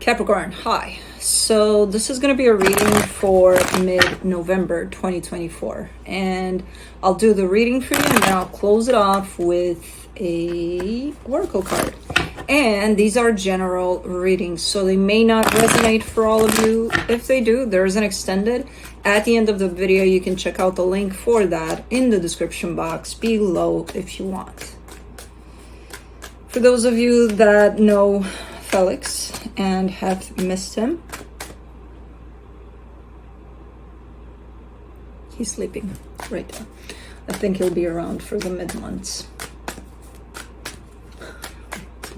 Capricorn, hi. So this is going to be a reading for mid-November 2024. And I'll do the reading for you and then I'll close it off with a oracle card. And these are general readings, so they may not resonate for all of you. If they do, there's an extended. At the end of the video, you can check out the link for that in the description box below if you want. For those of you that know Felix and have missed him, he's sleeping right there. I think he'll be around for the mid-months.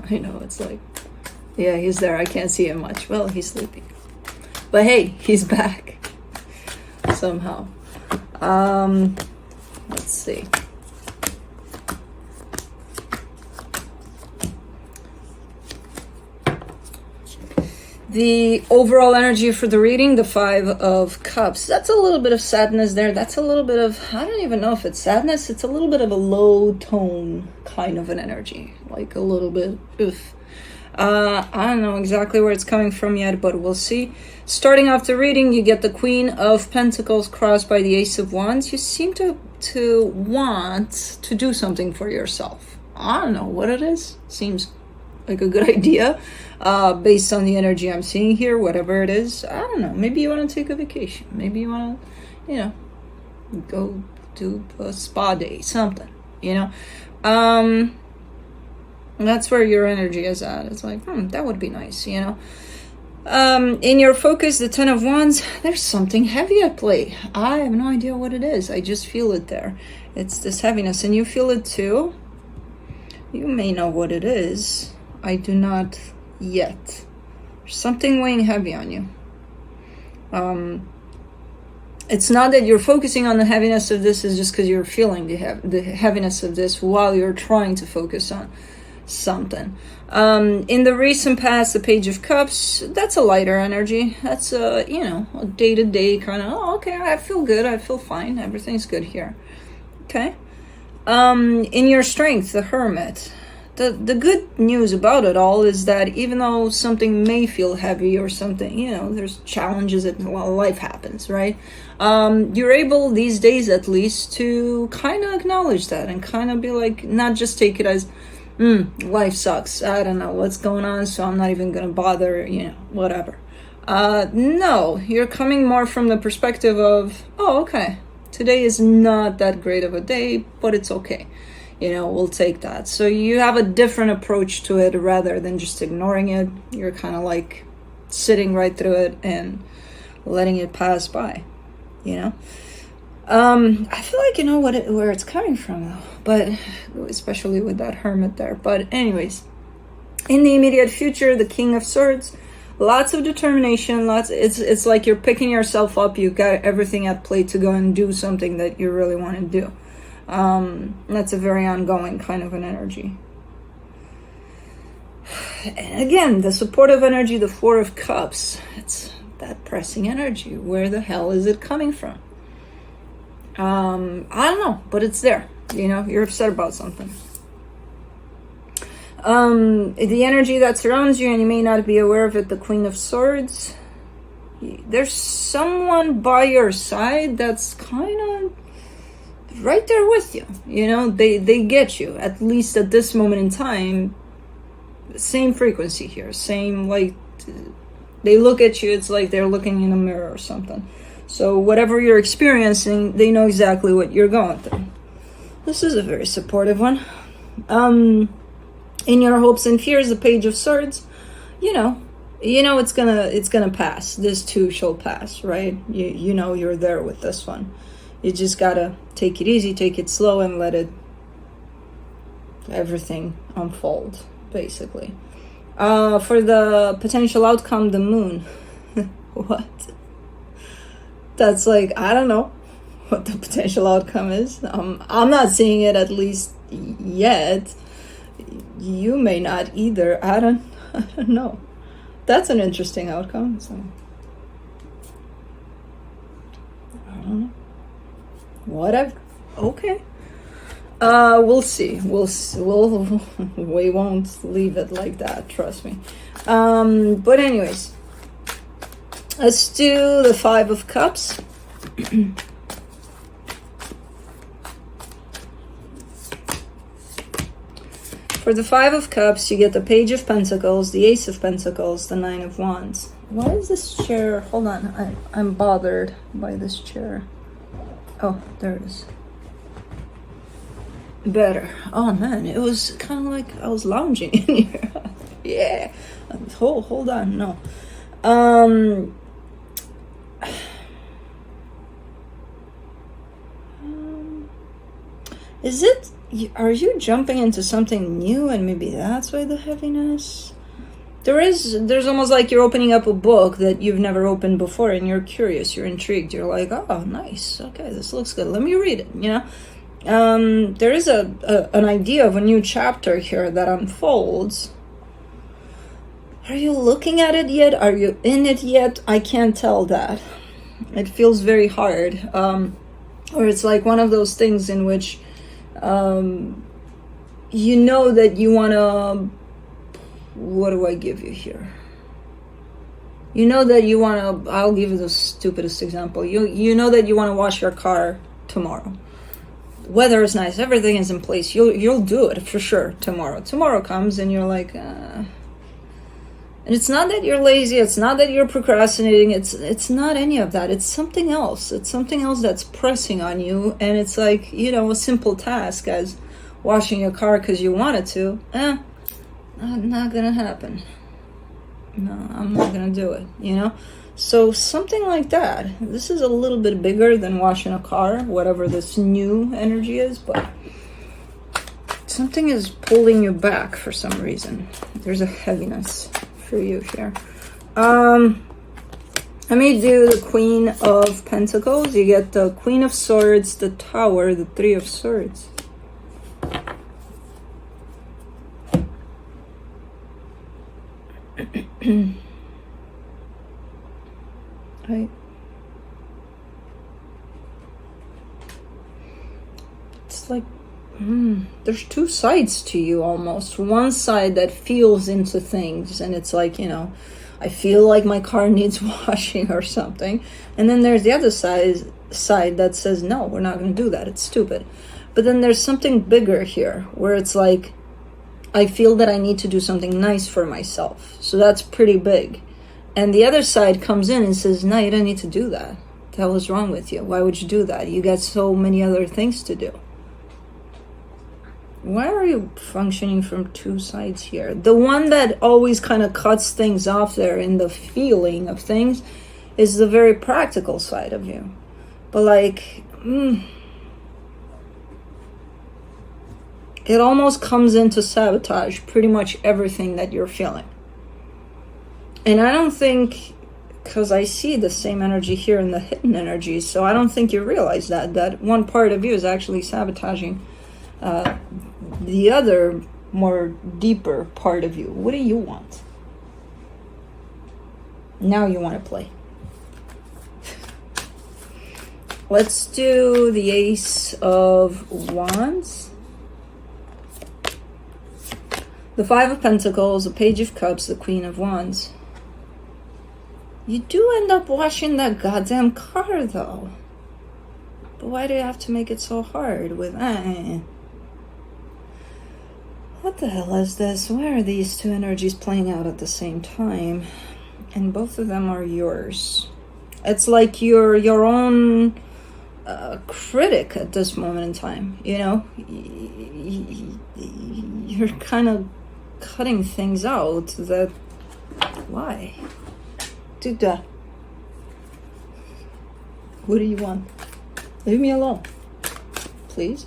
I know, it's like, yeah, he's there. I can't see him much. Well, he's sleeping. But hey, he's back somehow. Let's see. The overall energy for the reading, the Five of Cups. That's a little bit of sadness there. That's a little bit of, I don't even know if it's sadness. It's a little bit of a low tone kind of an energy. Like a little bit, I don't know exactly where it's coming from yet, but we'll see. Starting off the reading, you get the Queen of Pentacles crossed by the Ace of Wands. You seem to want to do something for yourself. I don't know what it is. Seems like a good idea based on the energy I'm seeing here, whatever it is. I don't know, maybe you want to take a vacation, maybe you want to, go do a spa day, something, that's where your energy is at. It's like, that would be nice, in your focus, the Ten of Wands, there's something heavy at play. I have no idea what it is. I just feel it there. It's this heaviness, and you feel it too. You may know what it is. I do not yet. There's something weighing heavy on you. It's not that you're focusing on the heaviness of this, is just because you're feeling the heaviness of this while you're trying to focus on something. In the recent past, the Page of Cups, that's a lighter energy. That's a day-to-day kind of, okay, I feel good, I feel fine, everything's good here. Okay. In your strength, the Hermit. The good news about it all is that even though something may feel heavy or something, there's challenges that life happens, right? You're able these days at least to kind of acknowledge that and kind of be like, not just take it as, life sucks. I don't know what's going on, so I'm not even going to bother, whatever. No, you're coming more from the perspective of, oh, okay, today is not that great of a day, but it's okay. We'll take that. So you have a different approach to it rather than just ignoring it. You're kind of like sitting right through it and letting it pass by, I feel like you know where it's coming from though, but especially with that Hermit there. But anyways, in the immediate future, the King of Swords, lots of determination, it's like you're picking yourself up. You've got everything at play to go and do something that you really want to do. That's a very ongoing kind of an energy. And again, the supportive energy, the Four of Cups, it's that pressing energy. Where the hell is it coming from? I don't know, but it's there. You're upset about something. The energy that surrounds you, and you may not be aware of it, the Queen of Swords. There's someone by your side that's kind of right there with you. They get you, at least at this moment in time. Same frequency here, same, like, they look at you, it's like they're looking in a mirror or something. So whatever you're experiencing, they know exactly what you're going through. This is a very supportive one. In your hopes and fears, the Page of Swords, it's gonna pass. This too shall pass, right? You're there with this one. You just gotta take it easy, take it slow, and let everything unfold, basically. For the potential outcome, the Moon. What? That's like, I don't know what the potential outcome is. I'm not seeing it, at least yet. You may not either. I don't know. That's an interesting outcome. So I don't know. Whatever. Okay. We'll see. We won't leave it like that, trust me. But anyways, let's do the Five of Cups. For the Five of Cups, you get the Page of Pentacles, the Ace of Pentacles, the Nine of Wands. Why is this chair? Hold on, I'm bothered by this chair. Oh, there it is. Better. Oh man, it was kind of like I was lounging in here. Yeah. Hold on, no. Is it? Are you jumping into something new, and maybe that's why the heaviness? There's almost like you're opening up a book that you've never opened before, and you're curious, you're intrigued, you're like, oh, nice, okay, this looks good. Let me read it. You know, there is an idea of a new chapter here that unfolds. Are you looking at it yet? Are you in it yet? I can't tell that. It feels very hard, or it's like one of those things in which. You know that you want to, what do I give you here? You know that you want to, I'll give you the stupidest example. You know that you want to wash your car tomorrow. The weather is nice, everything is in place. You'll do it for sure tomorrow. Tomorrow comes and you're like, and it's not that you're lazy, it's not that you're procrastinating, it's not any of that. It's something else. It's something else that's pressing on you, and it's like, you know, a simple task as washing your car because you wanted to. Not gonna happen. No, I'm not gonna do it, you know? So something like that. This is a little bit bigger than washing a car, whatever this new energy is, but something is pulling you back for some reason. There's a heaviness for you here. Let me do the Queen of Pentacles. You get the Queen of Swords, the Tower, the Three of Swords. Right. It's like there's two sides to you almost. One side that feels into things, and it's like, you know, I feel like my car needs washing or something. And then there's the other side that says, no, we're not going to do that. It's stupid. But then there's something bigger here where it's like, I feel that I need to do something nice for myself. So that's pretty big. And the other side comes in and says, no, you don't need to do that. The hell is wrong with you? Why would you do that? You got so many other things to do. Why are you functioning from two sides here? The one that always kind of cuts things off there in the feeling of things is the very practical side of you. But like, it almost comes in to sabotage pretty much everything that you're feeling. And I don't think, because I see the same energy here in the hidden energies, so I don't think you realize that one part of you is actually sabotaging the other more deeper part of you. What do you want? Now you want to play. Let's do the Ace of Wands, the Five of Pentacles, the Page of Cups, the Queen of Wands. You do end up washing that goddamn car though. But why do you have to make it so hard with What the hell is this? Why are these two energies playing out at the same time? And both of them are yours. It's like you're your own critic at this moment in time, you know? You're kind of cutting things out that... Why? Do that. What do you want? Leave me alone. Please?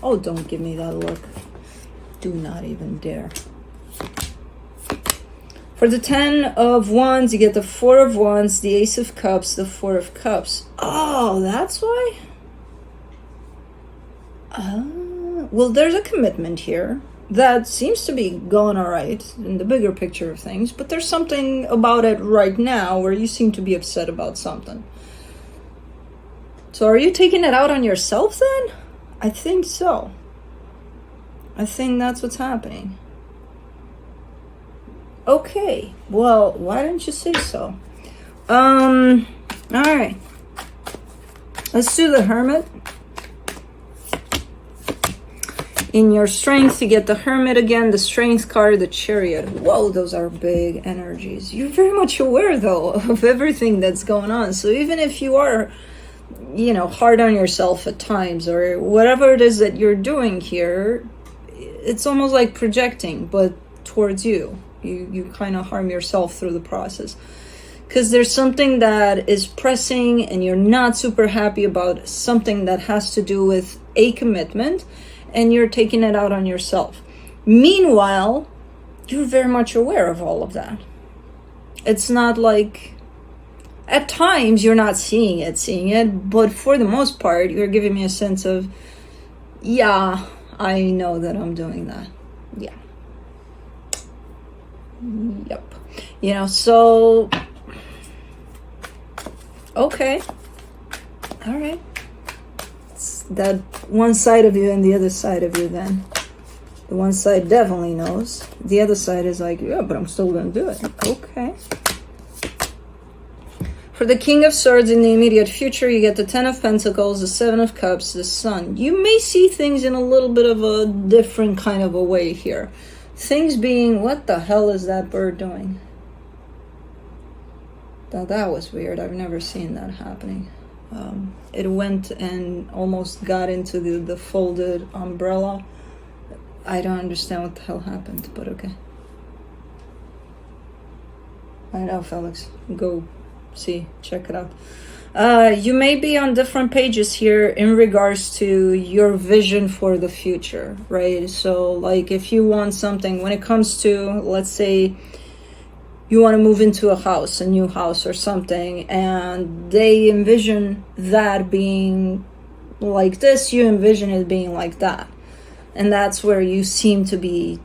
Oh, don't give me that look. Do not even dare. For the 10 of Wands, you get the 4 of Wands, the Ace of Cups, the 4 of Cups. Oh, that's why? Well, there's a commitment here that seems to be going all right in the bigger picture of things, but there's something about it right now where you seem to be upset about something. So are you taking it out on yourself then? I think so. I think that's what's happening. Okay, well, why didn't you say so? All right. Let's do the Hermit. In your strength, you get the Hermit again, the Strength card, the Chariot. Whoa, those are big energies. You're very much aware, though, of everything that's going on. So even if you are, you know, hard on yourself at times, or whatever it is that you're doing here, it's almost like projecting, but towards you. You kind of harm yourself through the process. Because there's something that is pressing and you're not super happy about, something that has to do with a commitment, and you're taking it out on yourself. Meanwhile, you're very much aware of all of that. It's not like, at times you're not seeing it, but for the most part, you're giving me a sense of, yeah, I know that I'm doing that. Yeah. Yep. You know, so, okay. All right. That one side of you and the other side of you then. The one side definitely knows. The other side is like, yeah, but I'm still going to do it. Okay. For the King of Swords in the immediate future, you get the Ten of Pentacles, the Seven of Cups, the Sun. You may see things in a little bit of a different kind of a way here. Things being, what the hell is that bird doing? Now that was weird. I've never seen that happening. It went and almost got into the folded umbrella. I don't understand what the hell happened, but okay. I know, Felix. Go see, check it out. You may be on different pages here in regards to your vision for the future, right? So, like, if you want something, when it comes to, let's say, you want to move into a house, a new house or something, and they envision that being like this, you envision it being like that. And that's where you seem to be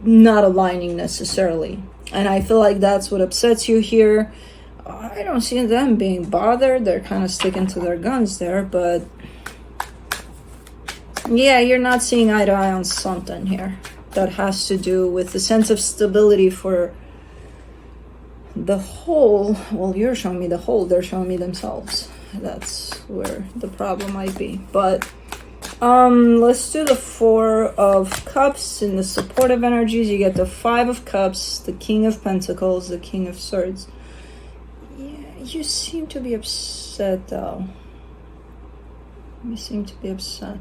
not aligning necessarily. And I feel like that's what upsets you here. I don't see them being bothered. They're kind of sticking to their guns there, but yeah, you're not seeing eye to eye on something here that has to do with the sense of stability for the whole. Well, you're showing me the whole, they're showing me themselves. That's where the problem might be. But let's do the Four of Cups. In the supportive energies, you get the Five of Cups, the King of Pentacles, the King of Swords. Yeah, you seem to be upset though. You seem to be upset.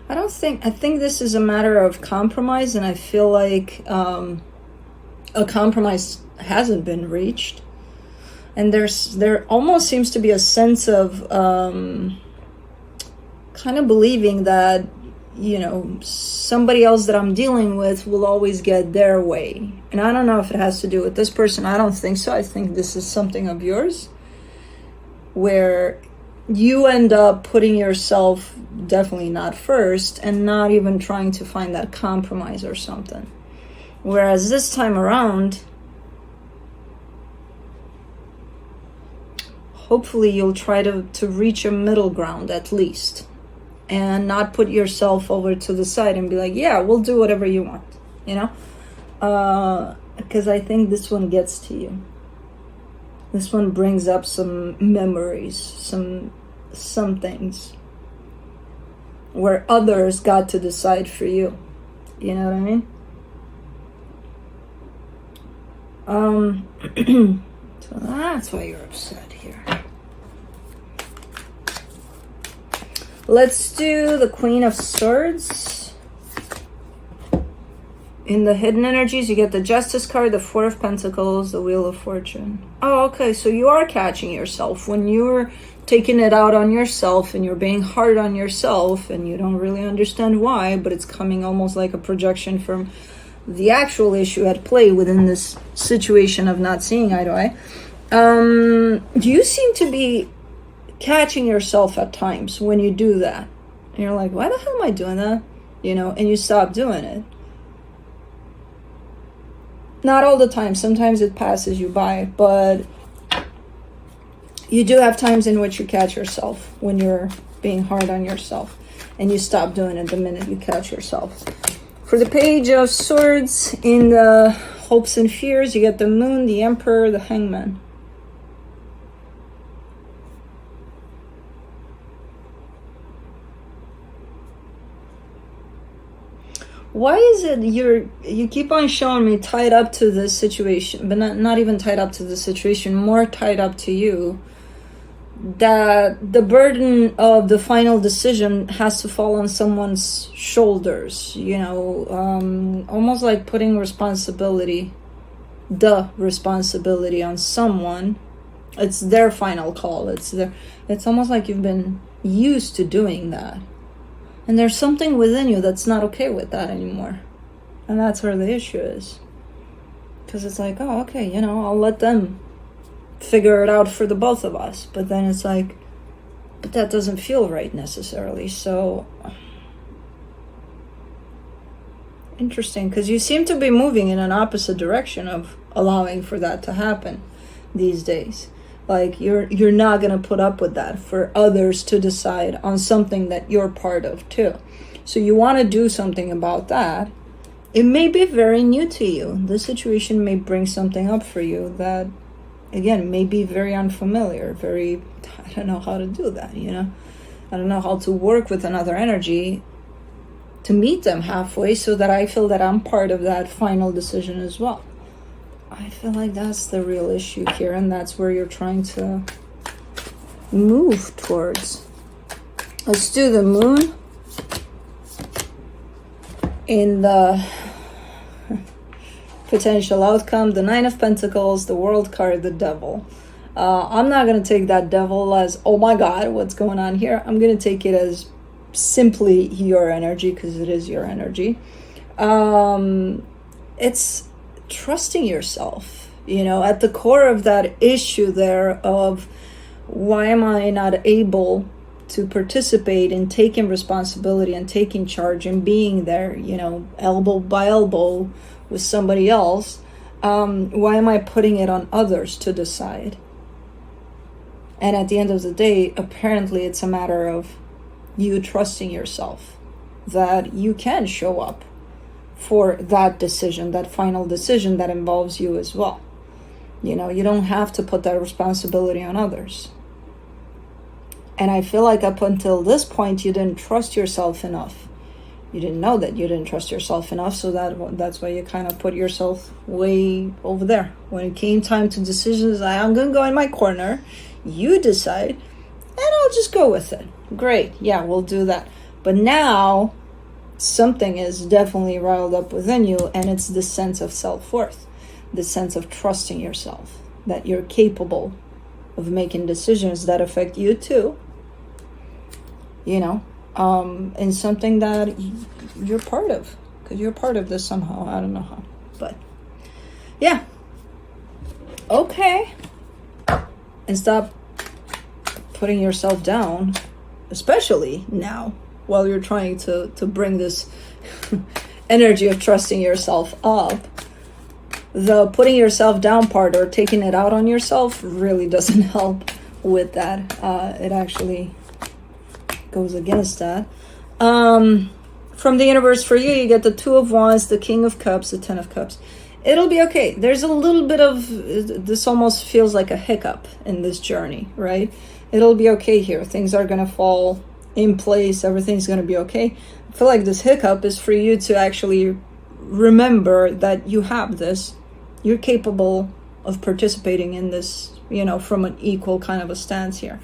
I think this is a matter of compromise, and I feel like a compromise hasn't been reached, and there almost seems to be a sense of kind of believing that, you know, somebody else that I'm dealing with will always get their way. And I don't know if it has to do with this person. I don't think so. I think this is something of yours where you end up putting yourself definitely not first and not even trying to find that compromise or something. Whereas this time around, hopefully you'll try to reach a middle ground at least, and not put yourself over to the side and be like, yeah, we'll do whatever you want, you know? Because I think this one gets to you. This one brings up some memories, some things where others got to decide for you. You know what I mean? So that's why you're upset here. Let's do the Queen of Swords. In the hidden energies, you get the Justice card, the Four of Pentacles, the Wheel of Fortune. Oh, okay, so you are catching yourself. When you're taking it out on yourself and you're being hard on yourself and you don't really understand why, but it's coming almost like a projection from the actual issue at play within this situation of not seeing eye to eye. You seem to be catching yourself at times when you do that. And you're like, why the hell am I doing that? You know, and you stop doing it. Not all the time. Sometimes it passes you by, but you do have times in which you catch yourself when you're being hard on yourself. and you stop doing it the minute you catch yourself. For the Page of Swords, in the hopes and fears, you get the Moon, the Emperor, the Hangman. Why is it you keep on showing me tied up to this situation, but not even tied up to the situation, more tied up to you, that the burden of the final decision has to fall on someone's shoulders, you know, almost like putting the responsibility on someone. It's their final call. It's almost like you've been used to doing that. And there's something within you that's not okay with that anymore. And that's where the issue is. Because it's like, oh, okay, you know, I'll let them figure it out for the both of us. But then it's like, but that doesn't feel right necessarily. So, interesting. Because you seem to be moving in an opposite direction of allowing for that to happen these days. Like, you're not going to put up with that for others to decide on something that you're part of too. So you want to do something about that. It may be very new to you. The situation may bring something up for you that, again, may be very unfamiliar. I don't know how to do that, you know? I don't know how to work with another energy to meet them halfway so that I feel that I'm part of that final decision as well. I feel like that's the real issue here, and that's where you're trying to move towards. Let's do the Moon in the potential outcome, the Nine of Pentacles, the World card, the Devil. I'm not going to take that Devil as, oh my God, what's going on here? I'm going to take it as simply your energy, because it is your energy. It's trusting yourself, you know, at the core of that issue there of why am I not able to participate in taking responsibility and taking charge and being there, you know, elbow by elbow with somebody else. Why am I putting it on others to decide? And at the end of the day, apparently it's a matter of you trusting yourself that you can show up for that decision, that final decision that involves you as well. You know, you don't have to put that responsibility on others. And I feel like up until this point, you didn't trust yourself enough. You didn't know that you didn't trust yourself enough, so that's why you kind of put yourself way over there. When it came time to decisions, I'm going to go in my corner, you decide, and I'll just go with it. Great, yeah, we'll do that. But now, something is definitely riled up within you, and it's the sense of self-worth, the sense of trusting yourself, that you're capable of making decisions that affect you too, you know, and something that you're part of, because you're part of this somehow. I don't know how, but yeah. Okay. And stop putting yourself down, especially now, while you're trying to bring this energy of trusting yourself up. The putting yourself down part, or taking it out on yourself, really doesn't help with that. It actually goes against that. From the universe for you, you get the Two of Wands, the King of Cups, the Ten of Cups. It'll be okay. There's a little bit of, this almost feels like a hiccup in this journey, right? It'll be okay here. Things are going to fall in place. Everything's going to be okay. I feel like this hiccup is for you to actually remember that you have this. You're capable of participating in this, you know, from an equal kind of a stance here.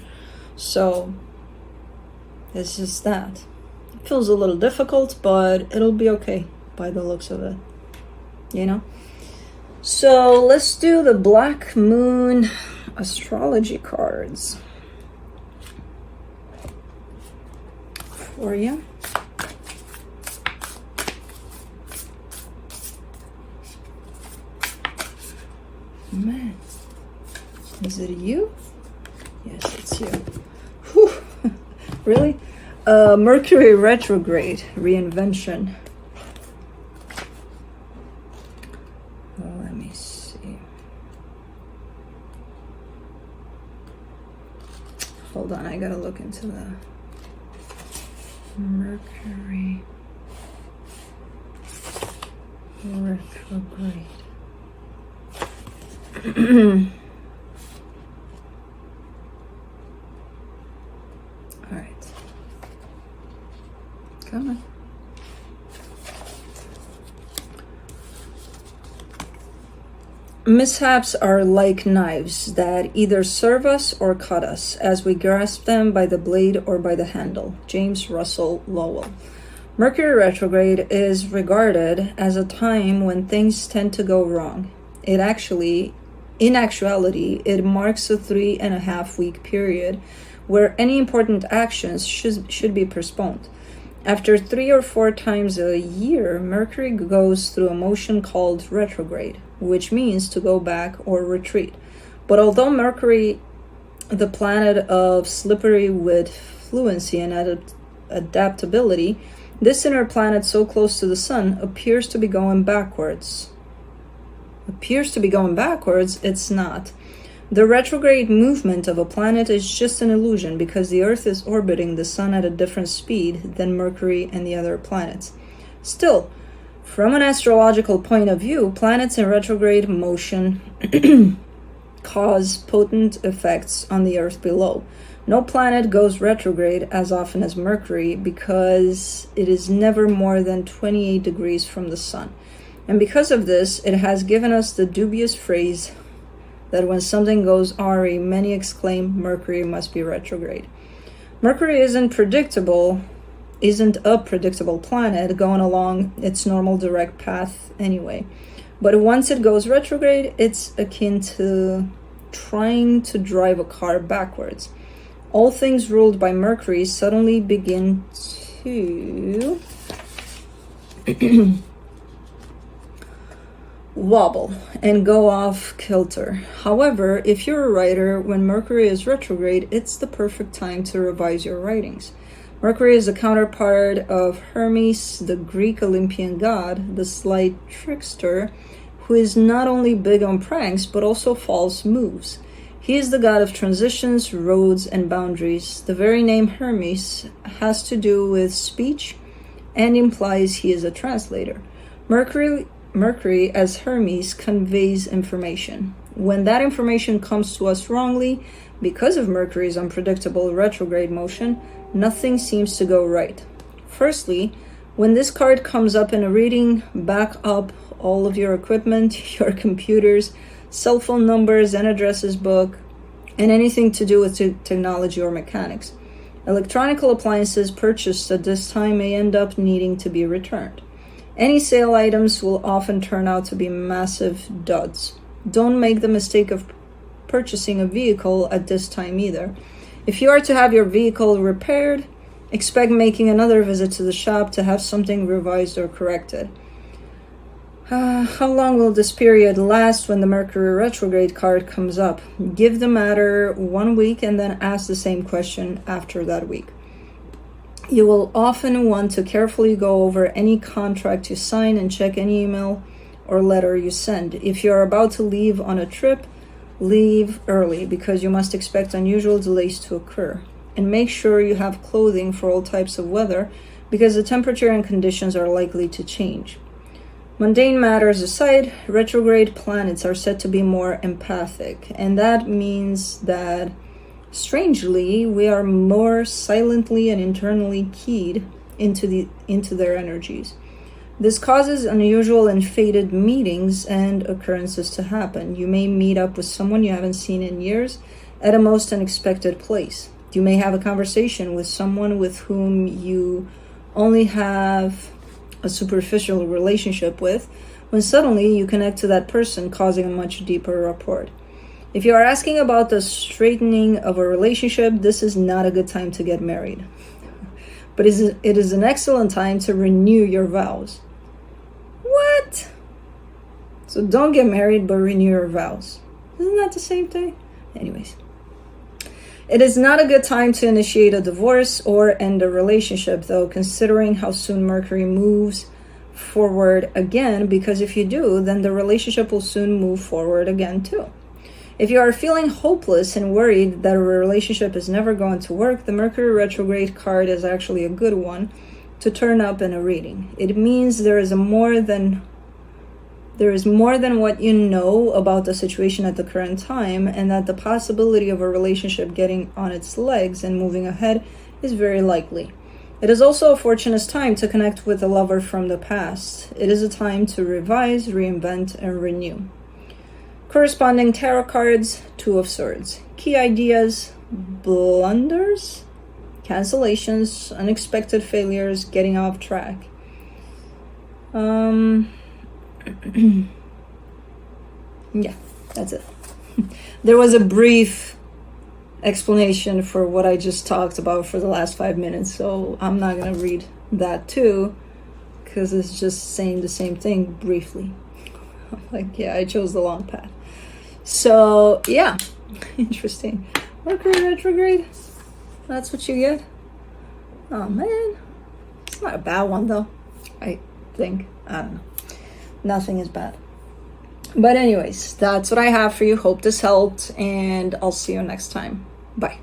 So it's just that. It feels a little difficult, but it'll be okay by the looks of it, you know? So let's do the Black Moon astrology cards for you. Man, is it you? Yes, it's you. Whew. Really? Mercury retrograde, reinvention. Let me see. Hold on, I gotta look into the Mercury retrograde. All right. Come on. Mishaps are like knives that either serve us or cut us as we grasp them by the blade or by the handle. James Russell Lowell. Mercury retrograde is regarded as a time when things tend to go wrong. In actuality, it marks a 3.5-week period where any important actions should be postponed. After 3 or 4 times a year, Mercury goes through a motion called retrograde, which means to go back or retreat. But although Mercury, the planet of slippery wit, fluency, and adaptability, this inner planet so close to the sun appears to be going backwards. It's not. The retrograde movement of a planet is just an illusion because the Earth is orbiting the sun at a different speed than Mercury and the other planets. Still, from an astrological point of view, planets in retrograde motion cause potent effects on the Earth below. No planet goes retrograde as often as Mercury because it is never more than 28 degrees from the sun. And because of this, it has given us the dubious phrase that when something goes awry, many exclaim Mercury must be retrograde. Mercury isn't a predictable planet going along its normal direct path anyway. But once it goes retrograde, it's akin to trying to drive a car backwards. All things ruled by Mercury suddenly begin to wobble and go off kilter. However, if you're a writer, when Mercury is retrograde, it's the perfect time to revise your writings. Mercury is the counterpart of Hermes, the Greek Olympian god, the slight trickster, who is not only big on pranks, but also false moves. He is the god of transitions, roads, and boundaries. The very name Hermes has to do with speech and implies he is a translator. Mercury, as Hermes, conveys information. When that information comes to us wrongly, because of Mercury's unpredictable retrograde motion, nothing seems to go right. Firstly, when this card comes up in a reading, back up all of your equipment, your computers, cell phone numbers and addresses book, and anything to do with technology or mechanics. Electronic appliances purchased at this time may end up needing to be returned. Any sale items will often turn out to be massive duds. Don't make the mistake of purchasing a vehicle at this time either. If you are to have your vehicle repaired, expect making another visit to the shop to have something revised or corrected. How long will this period last when the Mercury retrograde card comes up? Give the matter 1 week and then ask the same question after that week. You will often want to carefully go over any contract you sign and check any email or letter you send. If you are about to leave on a trip, leave early because you must expect unusual delays to occur. And make sure you have clothing for all types of weather because the temperature and conditions are likely to change. Mundane matters aside, retrograde planets are said to be more empathic, and that means that strangely, we are more silently and internally keyed into their energies. This causes unusual and fated meetings and occurrences to happen. You may meet up with someone you haven't seen in years at a most unexpected place. You may have a conversation with someone with whom you only have a superficial relationship with, when suddenly you connect to that person, causing a much deeper rapport. If you are asking about the straightening of a relationship, this is not a good time to get married. But it is an excellent time to renew your vows. What? So don't get married, but renew your vows. Isn't that the same thing? Anyways. It is not a good time to initiate a divorce or end a relationship, though, considering how soon Mercury moves forward again, because if you do, then the relationship will soon move forward again, too. If you are feeling hopeless and worried that a relationship is never going to work, the Mercury retrograde card is actually a good one to turn up in a reading. It means there is more than what you know about the situation at the current time, and that the possibility of a relationship getting on its legs and moving ahead is very likely. It is also a fortunate time to connect with a lover from the past. It is a time to revise, reinvent, and renew. Corresponding tarot cards, Two of Swords. Key ideas: blunders, cancellations, unexpected failures, getting off track. Yeah, that's it. There was a brief explanation for what I just talked about for the last 5 minutes, so I'm not gonna read that too, because it's just saying the same thing briefly. Like, yeah, I chose the long path. So yeah, interesting. Mercury retrograde, that's what you get. Oh man, it's not a bad one though, I think. I don't know, nothing is bad. But anyways, that's what I have for you. Hope this helped, and I'll see you next time. Bye.